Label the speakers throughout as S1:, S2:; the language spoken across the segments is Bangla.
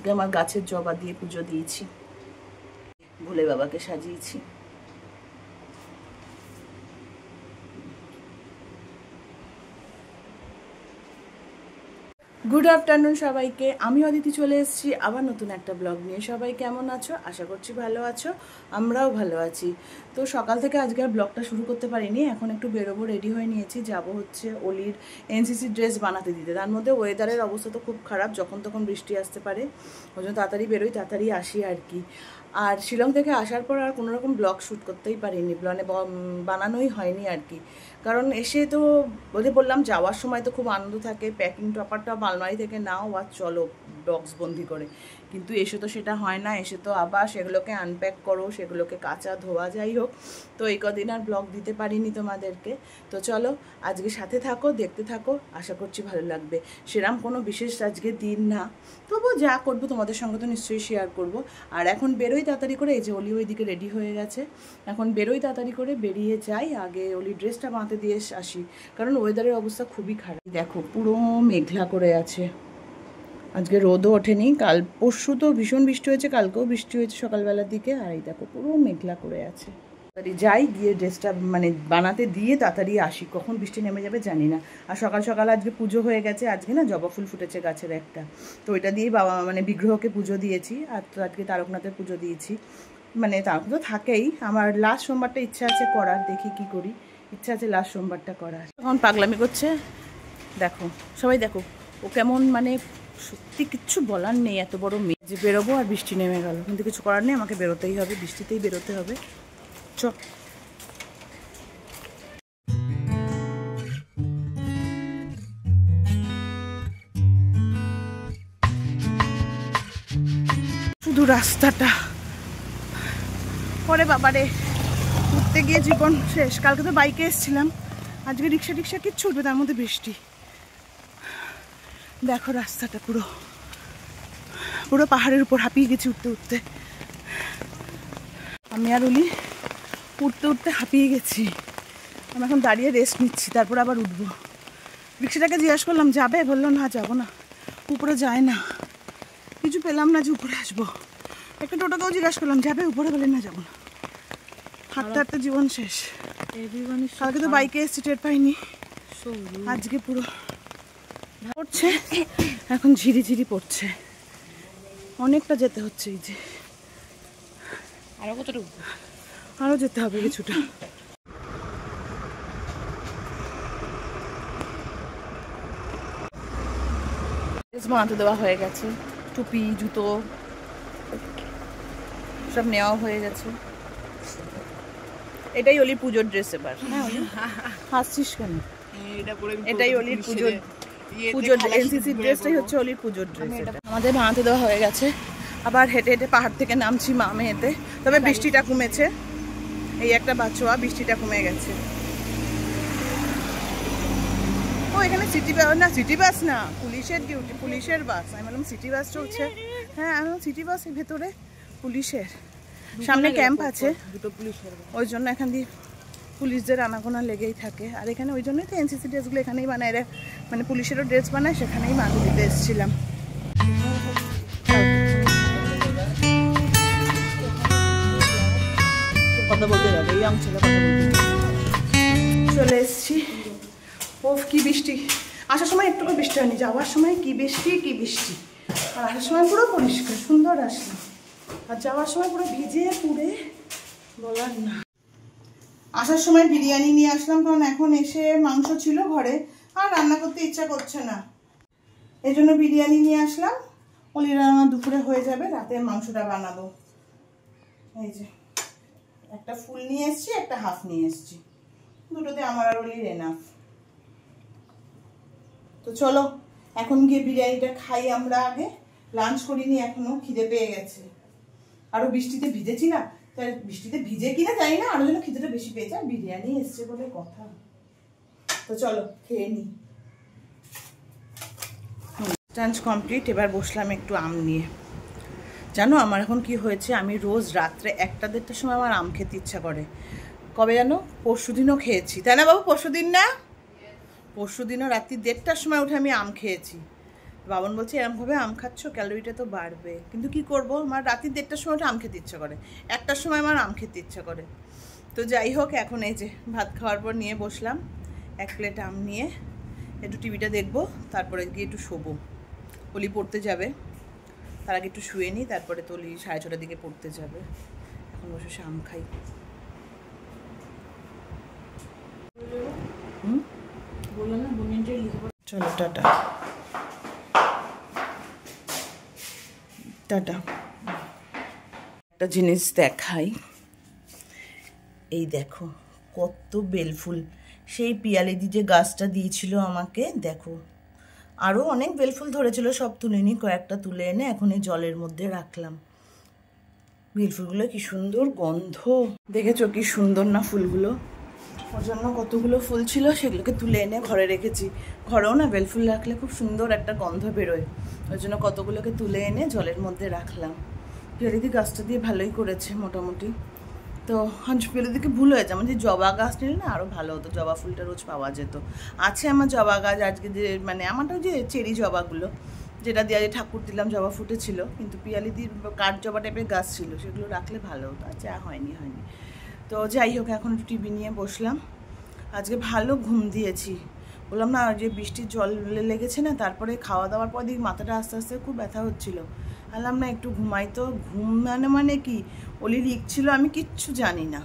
S1: আজকে আমার গাছের জবা দিয়ে পুজো দিয়েছি, ভোলে বাবাকে সাজিয়েছি। গুড আফটারনুন সবাইকে, আমি অদিতি চলে এসেছি আবার নতুন একটা ব্লগ নিয়ে। সবাই কেমন আছো? আশা করছি ভালো আছো, আমরাও ভালো আছি। তো সকাল থেকে আজকে আর ব্লগটা শুরু করতে পারিনি, এখন একটু বেরোবো, রেডি হয়ে নিয়েছি, যাব হচ্ছে অলির এনসিসি ড্রেস বানাতে দিতে। তার মধ্যে ওয়েদারের অবস্থা তো খুব খারাপ, যখন তখন বৃষ্টি আসতে পারে, ওই জন্য তাড়াতাড়ি বেরোই, তাড়াতাড়ি আসি আর কি। আর শিলং থেকে আসার পর আর কোনো রকম ব্লগ শ্যুট করতেই পারিনি, বানানোই হয়নি আর কি। কারণ এসে তো বললাম যাওয়ার সময় তো খুব আনন্দ থাকে, প্যাকিং টপারটা আলমারি থেকে নাও আর চলো বক্স বন্দি করে, কিন্তু এসে তো সেটা হয় না। এসে তো আবার সেগুলোকে আনপ্যাক করো, সেগুলোকে কাচা ধোয়া, যাই হোক। তো এই কদিন আর ব্লগ দিতে পারিনি তোমাদেরকে। তো চলো আজকে সাথে থাকো, দেখতে থাকো, আশা করছি ভালো লাগবে। সেরকম কোনো বিশেষ আজকে দিন না, তবু যা করবো তোমাদের সঙ্গে তো নিশ্চয়ই শেয়ার করব। আর এখন বেরোই তাড়াতাড়ি করে, এই যে অলি ওইদিকে রেডি হয়ে গেছে, এখন বেরোই তাড়াতাড়ি করে, বেরিয়ে যাই, আগে অলি ড্রেসটা বানাতে দিয়ে আসি, কারণ ওয়েদারের অবস্থা খুবই খারাপ। দেখো পুরো মেঘলা করে আছে, আজকে রোদও ওঠেনি। কাল পরশু তো ভীষণ বৃষ্টি হয়েছে, কালকেও বৃষ্টি হয়েছে সকালবেলার দিকে, আর এই দেখো পুরো মেঘলা করে আছে। তাড়াতাড়ি যাই, গিয়ে ড্রেসটা বানাতে দিয়ে তাড়াতাড়ি আসি, কখন বৃষ্টি নেমে যাবে জানি না। আর সকাল সকাল আজকে পুজো হয়ে গেছে, আজকে না জবা ফুল ফুটেছে গাছের একটা, তো ওইটা দিয়েই বাবা বিগ্রহকে পুজো দিয়েছি। আর তো আজকে তারকনাথের পুজো দিয়েছি, তারকনাথ তো থাকেই। আমার লাস্ট সোমবারটা ইচ্ছা আছে করার, দেখি কি করি, ইচ্ছা আছে লাস্ট সোমবারটা করার। এখন পাগলামি করছে, দেখো সবাই দেখো, ও কেমন সত্যি কিচ্ছু বলার নেই, এত বড় মেয়ে যে বেরোবো আর বৃষ্টি নেমে গেল, কিন্তু কিছু করার নেই, আমাকে বেরোতেই হবে, বৃষ্টিতেই বেরোতে হবে। চ শুধু রাস্তাটা, পরে বাবারে উঠতে গিয়ে জীবন শেষ। কালকে তো বাইকে এসেছিলাম, আজকে রিক্সা টিক্সা কিচ্ছু উঠবে, তার মধ্যে বৃষ্টি। দেখো রাস্তাটা পুরো পুরো পাহাড়ের উপর, হাঁপিয়ে গেছি উঠতে উঠতে। আমি আর অলি উঠতে উঠতে হাঁপিয়ে গেছি, আমি এখন দাঁড়িয়ে রেস্ট নিচ্ছি, তারপর আবার উঠবো। রিক্সাটাকে জিজ্ঞাসা করলাম যাবে, বললো না যাবো না, উপরে যায় না। কিছু পেলাম না যে উপরে আসবো। একটা টোটোকেও জিজ্ঞাসা করলাম যাবে উপরে, বলে না যাবো না। হাঁটতে হাঁটতে জীবন শেষ। কালকে তো বাইকে এসেছি, টের পাইনি, আজকে পুরো পড়ছে, এখন ঝিরি ঝিরি পড়ছে, অনেকটা যেতে হচ্ছে। এই যে আরো যেতে হবে কিছুটা। বানাতে দেওয়া হয়ে গেছে, টুপি জুতো সব নেওয়া হয়ে গেছে। এটাই অলির পুজোর ড্রেস এবার। হাসছিস কেন? এটাই অলির পুজোর এনসিসি ড্রেসটাই হচ্ছে অলির পুজোর ড্রেস। আমাদের বানাতে দেওয়া হয়ে গেছে, আবার হেঁটে হেঁটে পাহাড় থেকে নামছি মা মেয়েতে। তবে বৃষ্টিটা কমেছে, এই একটা বাচ্চা, বৃষ্টিটা কমে গেছে। ও এখানে সিটি বাস না, সিটি বাস না, পুলিশের ডিউটি, পুলিশের বাস। আমি বললাম সিটি বাস চলছে, হ্যাঁ আমি সিটি বাসের ভেতরে পুলিশের, সামনে ক্যাম্প আছে, দুটো পুলিশের, ওই জন্য এখান দিয়ে পুলিশদের আনাগোনা লেগেই থাকে। আর এখানে ওই জন্যই তো এনসিসি ড্রেসগুলো এখানেই বানায়, পুলিশেরও ড্রেস বানায়, সেখানেই বানিয়ে দিতে এসেছিলাম। কথা বলতে যাবে, এই অংশটা কথা বলতে চলে এসেছি। ওফ কি বৃষ্টি, আসার সময় একটু বৃষ্টি হয়নি, যাওয়ার সময় কি বৃষ্টি কি বৃষ্টি। আর আসার সময় পুরো পরিষ্কার সুন্দর আসলাম, আর যাওয়ার সময় পুরো ভিজে পুড়ে বলার না। আসার সময় বিরিয়ানি নিয়ে আসলাম, কারণ এখন এসে মাংস ছিল ঘরে, আর রান্না করতে ইচ্ছা করছে না, এই জন্য বিরিয়ানি নিয়ে আসলাম। অলির রান্না দুপুরে হয়ে যাবে, রাতে মাংসটা বানাবো। এই যে একটা ফুল নিয়ে এসছি, একটা হাফ নিয়ে এসছি, দুটোতে আমার আর অলির এনাফ। তো চলো এখন গিয়ে বিরিয়ানিটা খাই আমরা, আগে লাঞ্চ করিনি এখনো, খিদে পেয়ে গেছে। আরো বৃষ্টিতে ভিজেছি না, তাই বৃষ্টিতে ভিজে কিনা জানি না, আরো যেন খিদেটা বেশি পেয়েছে, আর বিরিয়ানি এসছে বলে কথা। তো চলো খেয়ে নি। লাঞ্চ কমপ্লিট, এবার বসলাম একটু আম নিয়ে। জানো আমার এখন কি হয়েছে, আমি রোজ রাত্রে 1টা-1:30টার সময় আমার আম খেতে ইচ্ছা করে। কবে জানো, পরশুদিনও খেয়েছি, তাই না বাবু? পরশুদিন না, পরশুদিনও রাত্রি 1:30টার সময় উঠে আমি আম খেয়েছি। বাবন বলছে এরমভাবে আম খাচ্ছ ক্যালোরিটা তো বাড়বে, কিন্তু কি করব, আমার রাত্রি 1টার সময়টা আম খেতে ইচ্ছা করে, 1টার সময় আমার আম খেতে ইচ্ছা করে। তো যাই হোক, এখন এই যে ভাত খাওয়ার পর নিয়ে বসলাম 1 প্লেট আম নিয়ে, একটু টিভিটা দেখবো, তারপরে গিয়ে একটু শোবো। অলি পড়তে যাবে, তার আগে একটু শুয়ে নিই, তারপরে তো অলি 6:30টার দিকে পড়তে যাবে। এখন বসে আম খাই। চলো টাটা টাটা। একটা জিনিস দেখাই, এই দেখো কত বেলফুল, সেই পিয়ালিদি যে গাছটা দিয়েছিল আমাকে, দেখো আরও অনেক বেলফুল ধরেছিল, সব তুলে নিই, কয়েকটা তুলে এনে এখন এই জলের মধ্যে রাখলাম। বেলফুলগুলো কি সুন্দর গন্ধ, দেখেছো কি সুন্দর না ফুলগুলো? ওর জন্য কতগুলো ফুল ছিল, সেগুলোকে তুলে এনে ঘরে রেখেছি। ঘরেও না বেলফুল রাখলে খুব সুন্দর একটা গন্ধ বেরোয়, ওই জন্য কতগুলোকে তুলে এনে জলের মধ্যে রাখলাম। পিয়ালিদি গাছটা দিয়ে ভালোই করেছে মোটামুটি। তো পিয়ালিদিকে ভুল হয়েছে, আমার যে জবা গাছ নিলে না আরও ভালো হতো, জবা ফুলটা রোজ পাওয়া যেত। আছে আমার জবা গাছ, আজকে যে মানে আমারটা যে চেরি জবাগুলো যেটা দিয়ে আজ ঠাকুর দিলাম জবা ফুটেছিল, কিন্তু পিয়ালিদির কাঠ জবা টাইপের গাছ ছিল, সেগুলো রাখলে ভালো হতো, আর যা হয়নি। তো যাই হোক, এখন একটু টিভি নিয়ে বসলাম। আজকে ভালো ঘুম দিয়েছি, বললাম না যে বৃষ্টির জল লেগেছে না, তারপরে খাওয়া দাওয়ার পর দিক মাথাটা আস্তে আস্তে খুব ব্যথা হচ্ছিলো। বললাম না একটু ঘুমাই, তো ঘুম মানে কি, অলি লিখছিল আমি কিচ্ছু জানি না,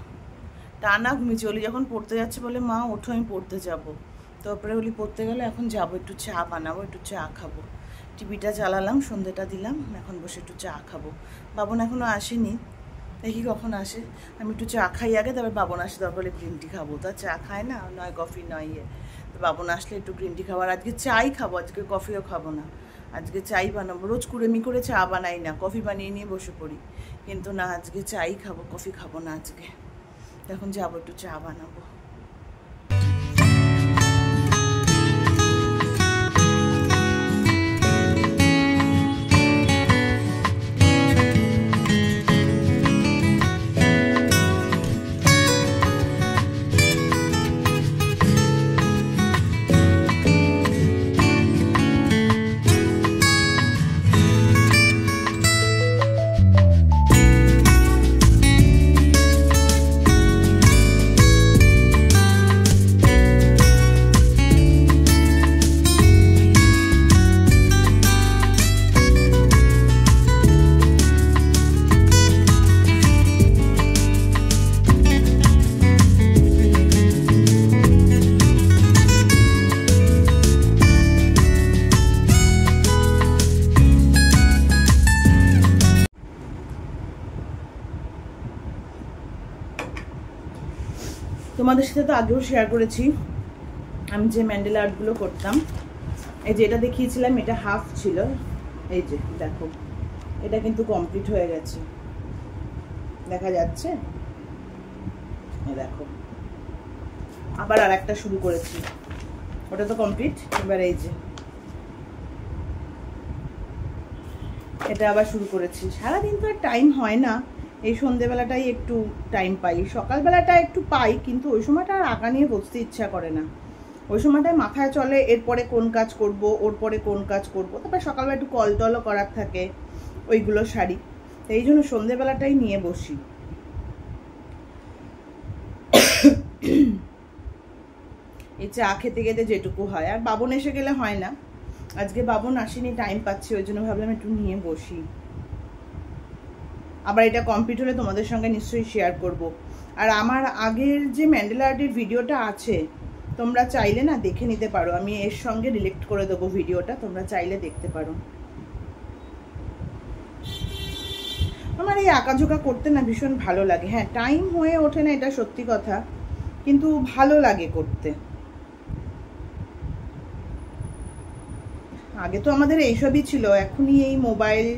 S1: টানা ঘুমিয়েছি। অলি যখন পড়তে যাচ্ছে বলে মা ওঠো আমি পড়তে যাব, তারপরে অলি পড়তে গেলে এখন যাবো, একটু চা বানাবো, একটু চা খাবো। টিভিটা চালালাম, সন্ধ্যেটা দিলাম, এখন বসে একটু চা খাবো। বাবন এখনও আসেনি, দেখি কখন আসে, আমি একটু চা খাই আগে, তারপর বাবন আসে, তারপরে গ্রিন টি খাবো। তা চা খায় না, নয় কফি নয় ইয়ে, তো বাবন আসলে একটু গ্রিন টি খাবো। আর আজকে চাই খাবো, আজকে কফিও খাবো না, আজকে চাই বানাবো। রোজ কুড়েমি করে চা বানাই না, কফি বানিয়ে নিয়ে বসে পড়ি, কিন্তু না আজকে চাই খাবো, কফি খাবো না আজকে। এখন যাবো একটু চা বানাবো। তোমাদের সাথে তো আগেও শেয়ার করেছি আমি যে ম্যান্ডেলা আর্টগুলো করতাম। এই যে এটা দেখিয়েছিলাম, এটা হাফ ছিল, এই যে দেখো এটা কিন্তু কমপ্লিট হয়ে গেছে, দেখা যাচ্ছে, এই দেখো আবার আর একটা শুরু করেছি, ওটা তো কমপ্লিট। এবার এই যে এটা আবার শুরু করেছি। সারাদিন তো আর টাইম হয় না, এই সন্ধেবেলাটাই একটু টাইম পাই, সকালবেলাটা একটু পাই, কিন্তু ওই সময়টা আর আঁকা নিয়ে বসতে ইচ্ছা করে না। ওই সময়টায় মাথায় চলে এরপরে কোন কাজ করব, ওর পরে কোন কাজ করব, তারপরে সকালবেলা একটু কল টলও করার থাকে, ওইগুলো সারি, এই জন্য সন্ধেবেলাটাই নিয়ে বসি। এই চা খেতে খেতে যেটুকু হয়, আর বাবন এসে গেলে হয় না, আজকে বাবন আসেনি, টাইম পাচ্ছি, ওই জন্য ভাবলাম একটু নিয়ে বসি। আবার এটা কমপ্লিট হলে তোমাদের সঙ্গে নিশ্চয়ই শেয়ার করব। আর আমার আগের যে ম্যান্ডেলা আর্টের ভিডিওটা আছে, তোমরা চাইলে না দেখে নিতে পারো, আমি এর সঙ্গে রিলেক্ট করে দেবো ভিডিওটা, তোমরা চাইলে দেখতে পারো। আমার এই আঁকাঝোঁকা করতে না ভীষণ ভালো লাগে। হ্যাঁ, টাইম হয়ে ওঠে না, এটা সত্যি কথা, কিন্তু ভালো লাগে করতে। আগে তো আমাদের এইসবই ছিল, এখনই এই মোবাইল,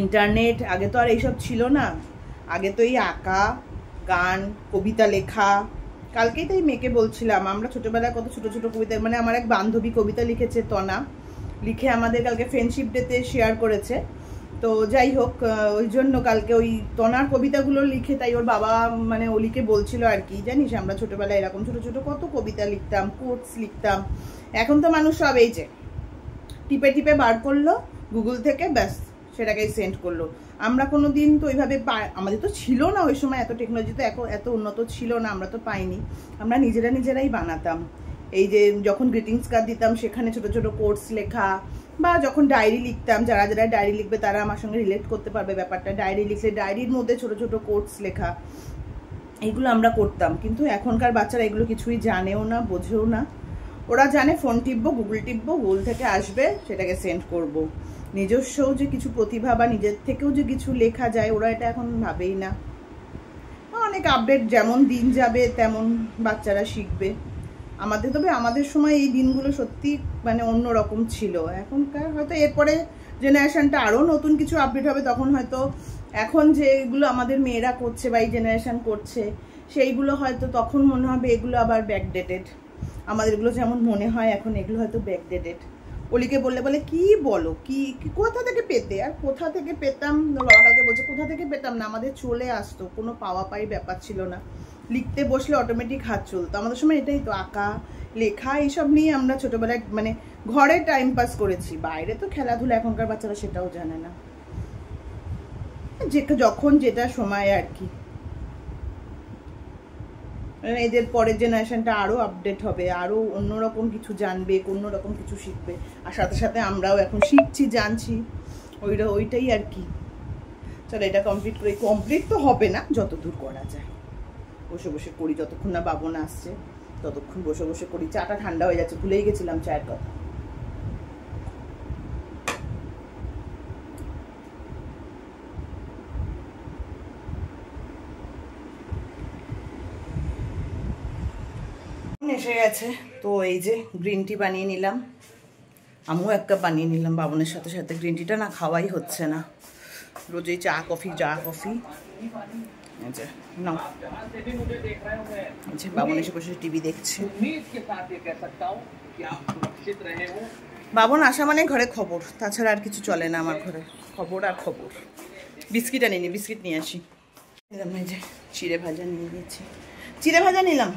S1: ইন্টারনেট, আগে তো আর এইসব ছিল না। আগে তো এই আঁকা, গান, কবিতা লেখা, কালকেই তাই মেয়েকে বলছিলাম, আমরা ছোটবেলায় কত ছোট ছোট কবিতা, মানে আমার এক বান্ধবী কবিতা লিখেছে, তনা, লিখে আমাদের কালকে ফ্রেন্ডশিপ ডেতে শেয়ার করেছে। তো যাই হোক, ওই জন্য কালকে ওই তনার কবিতাগুলো লিখে, তাই ওর বাবা মানে অলিকে বলছিল আর কি, জানিস আমরা ছোটবেলায় এরকম ছোট ছোট কত কবিতা লিখতাম, কোটস লিখতাম। এখন তো মানুষ সব এই যে টিপে টিপে বার করলো গুগল থেকে, ব্যাস সেটাকেই সেন্ড করলো। আমরা কোনো দিন তো ওইভাবে আমাদের তো ছিল না ওই সময়, এত টেকনোলজি তো এত উন্নত ছিল না, আমরা তো পাইনি। আমরা নিজেরাই বানাতাম। এই যে যখন গ্রিটিংস কার্ড দিতাম সেখানে ছোট ছোট কোটস লেখা, বা যখন ডায়েরি লিখতাম, যারা যারা ডায়েরি লিখবে তারা আমার সঙ্গে রিলেট করতে পারবে ব্যাপারটা। ডায়েরি লিখলে ডায়েরির মধ্যে ছোট ছোট কোটস লেখা, এইগুলো আমরা করতাম। কিন্তু এখনকার বাচ্চারা এগুলো কিছুই জানেও না, বোঝেও না। ওরা জানে ফোন টিপবো, গুগল থেকে আসবে, সেটাকে সেন্ড করব। নিজস্বও যে কিছু প্রতিভা বা নিজের থেকেও যে কিছু লেখা যায়, ওরা এটা এখন ভাবেই না। অনেক আপডেট, যেমন দিন যাবে তেমন বাচ্চারা শিখবে। আমাদের সময় এই দিনগুলো সত্যি মানে অন্যরকম ছিল। এখনকার হয়তো এরপরে জেনারেশনটা আরও নতুন কিছু আপডেট হবে, তখন হয়তো এখন যেগুলো আমাদের মেয়েরা করছে বা এই জেনারেশন করছে সেইগুলো হয়তো তখন মনে হবে এগুলো আবার ব্যাকডেটেড। আমাদেরগুলো যেমন মনে হয় এখন, এগুলো হয়তো ব্যাকডেটেড। অলিকে বলে কি বলো, কি কোথা থেকে পেতে, আর কোথা থেকে পেতাম, বাবাকে বলছে কোথা থেকে পেতাম না, আমাদের চলে আসতো, কোনো পাওয়া পাই ব্যাপার ছিল না। লিখতে বসলে অটোমেটিক হাত চলতো। আমাদের সময় এটাই তো, আঁকা লেখা এইসব নিয়ে আমরা ছোটবেলায় মানে ঘরে টাইম পাস করেছি। বাইরে তো খেলাধুলা এখনকার বাচ্চারা সেটাও জানে না, যখন যেটা সময় আর কি। এদের পরের জেনারেশনটা আরো আপডেট হবে, আরো অন্যরকম কিছু জানবে, অন্যরকম কিছু শিখবে। আর সাথে সাথে আমরাও এখন শিখছি, জানছি, ওইটাই আর কি। চলো এটা কমপ্লিট করি। কমপ্লিট তো হবে না, যতদূর করা যায় বসে বসে করি, যতক্ষণ না বাবন আসছে ততক্ষণ বসে বসে করি। চাটা ঠান্ডা হয়ে যাচ্ছে, ভুলেই গেছিলাম চায়ের কথা। এসে গেছে তো এই যে গ্রিন টি বানিয়ে নিলাম, আমিও এক কাপ বানিয়ে নিলাম বাবনের সাথে সাথে। গ্রিন টিটা না খাওয়াই হচ্ছে না, রোজ এই চা কফি নাও। বাবন এসে বসে টিভি দেখছে। বাবন আসা মানে ঘরে খবর, তাছাড়া আর কিছু চলে না আমার ঘরে, খবর আর খবর। বিস্কিট আনিনি, বিস্কিট নিয়ে আসি। এই যে চিড়ে ভাজা নিয়ে নিয়েছি, চিড়ে ভাজা নিলাম।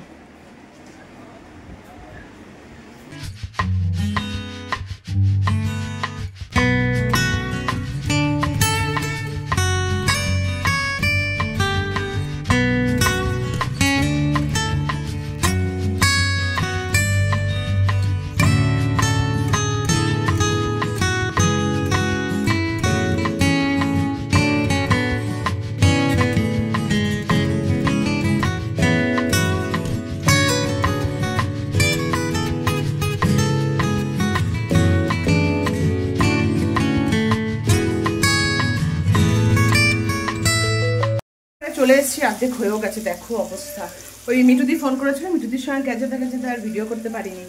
S1: চলে এসেছি, অর্ধেক হয়েও গেছে, দেখো অবস্থা। ওই মিঠুদি ফোন করেছিল, মিঠুদির সঙ্গে গেছে আর ভিডিও করতে পারিনি।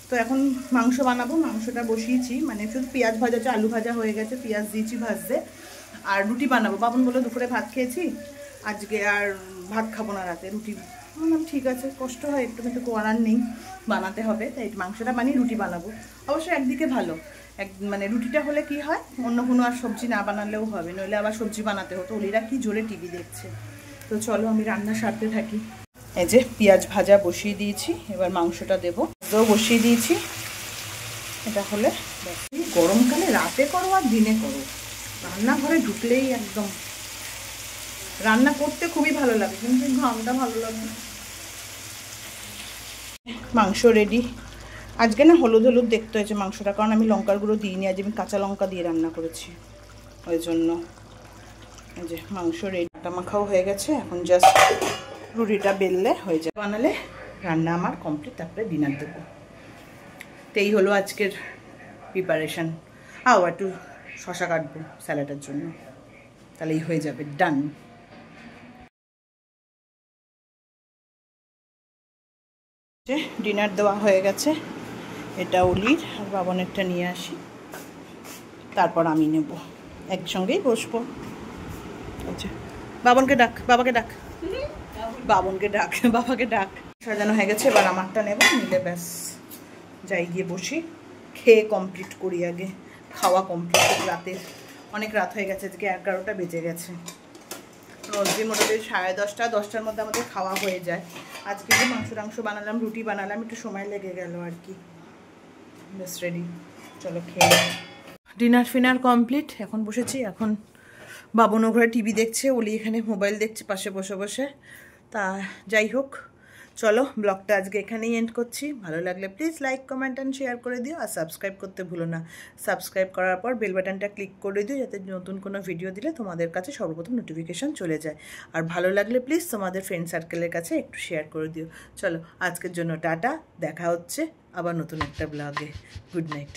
S1: তো এখন মাংস বানাবো, মাংসটা বসিয়েছি, মানে শুধু পেঁয়াজ ভাজা আছে, আলু ভাজা হয়ে গেছে, পেঁয়াজ দিয়েছি ভাজতে। আর রুটি বানাবো। বাবন বলে দুপুরে ভাত খেয়েছি, আজকে আর ভাত খাবো না, রাতে রুটি। বললাম ঠিক আছে, কষ্ট হয় একটু, কিন্তু করার নেই, বানাতে হবে। তাই মাংসটা বানিয়ে রুটি বানাবো। অবশ্য একদিকে ভালো, মানে রুটিটা হলে কি হয়, অন্য কোনো আর সবজি না বানালেও হবে, নইলে আবার সবজি বানাতে হতো। ওলিরা কি জোরে টিভি দেখছে। তো চলো আমি রান্না সারতে থাকি। এই যে পেঁয়াজ ভাজা বসিয়ে দিয়েছি, এবার মাংসটা দেবো, বসিয়ে দিয়েছি। এটা হলে গরমকালে রাতে করো আর দিনে করো, রান্নাঘরে ঢুকলেই একদম রান্না করতে খুবই ভালো লাগে, কিন্তু ঘামটা ভালো লাগে না। মাংস রেডি। আজকে না হলুদ হলুদ দেখতে হয়েছে মাংসটা, কারণ আমি লঙ্কার গুঁড়ো দিইনি, আজ আমি কাঁচা লঙ্কা দিয়ে রান্না করেছি, ওই জন্য। এই যে মাংস রেডি, মাখাও হয়ে গেছে। এখন জাস্ট রুটিটা বেললে হয়ে যায়, বানালে রান্না আমার কমপ্লিট, তারপরে ডিনার দেবো। তো এই হলো আজকের প্রিপারেশান। একটু শশা কাটবো স্যালাডের জন্য, তাহলেই হয়ে যাবে, ডান। ডিনার দেওয়া হয়ে গেছে, এটা অলির, আর বাবনেরটা নিয়ে আসি, তারপর আমি নেব, একসঙ্গেই বসবো। আচ্ছা বাবনকে ডাক, বাবাকে ডাক, বাবনকে ডাক, বাবাকে ডাক। সাজানো হয়ে গেছে, এবার আমারটা নেব, নিলে ব্যাস যাই গিয়ে বসি, খেয়ে কমপ্লিট করি আগে, খাওয়া কমপ্লিট। রাতের অনেক রাত হয়ে গেছে, আজকে 11টা বেজে গেছে। রোজদিন মোটামুটি 10:30, 10টার মধ্যে আমাদের খাওয়া হয়ে যায়। আজকে যে মাংস বানালাম, রুটি বানালাম, একটু সময় লেগে গেল আর কি। বেশ রেডি। চলো খেয়ে। ডিনার ফিনার কমপ্লিট, এখন বসেছি। এখন বাবনও ঘরে টিভি দেখছে, ওলি এখানে মোবাইল দেখছে পাশে বসে বসে। তা যাই হোক, চলো ব্লগটা আজকে এখানেই এন্ড করছি। ভালো লাগলে please like comment and share করে দিও, আর সাবস্ক্রাইব করতে ভুলো না। সাবস্ক্রাইব করার পর বেল বাটনটা ক্লিক করে দিও, যাতে নতুন কোনো ভিডিও দিলে তোমাদের কাছে সর্বপ্রথম নোটিফিকেশান চলে যায়। আর ভালো লাগলে প্লিজ তোমাদের ফ্রেন্ড সার্কেলের কাছে একটু শেয়ার করে দিও। চলো আজকের জন্য টাটা, দেখা হচ্ছে আবার নতুন একটা ব্লগে। Good night.